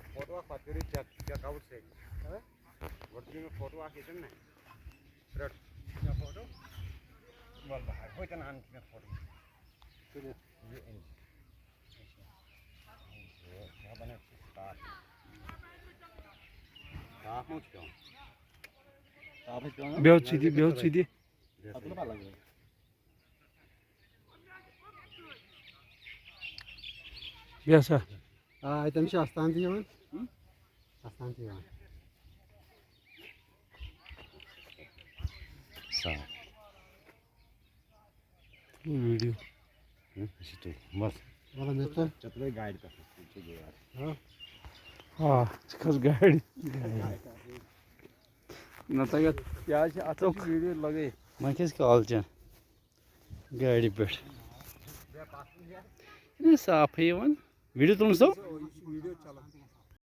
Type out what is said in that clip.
photo खातिर checkout से वर्ती में photo आके चल ना रट क्या फोटो बोल बाहर कोई तना आन में फोटो तो ये इन क्या बने स्टार आप मत क्यों आप क्यों बहुत सीधी अतला पा लगे biasa itu nih astanti ya man astanti ya सा video situ बस वाला मेट्रो चपले गाइड कर सकते हो यार हाँ कस गाड़ी नतागत क्या अच्छा वीडियो लगे मैं किसका हाल चाल गाड़ी पे ये साफ है वन वीडियो तुम सब वीडियो चला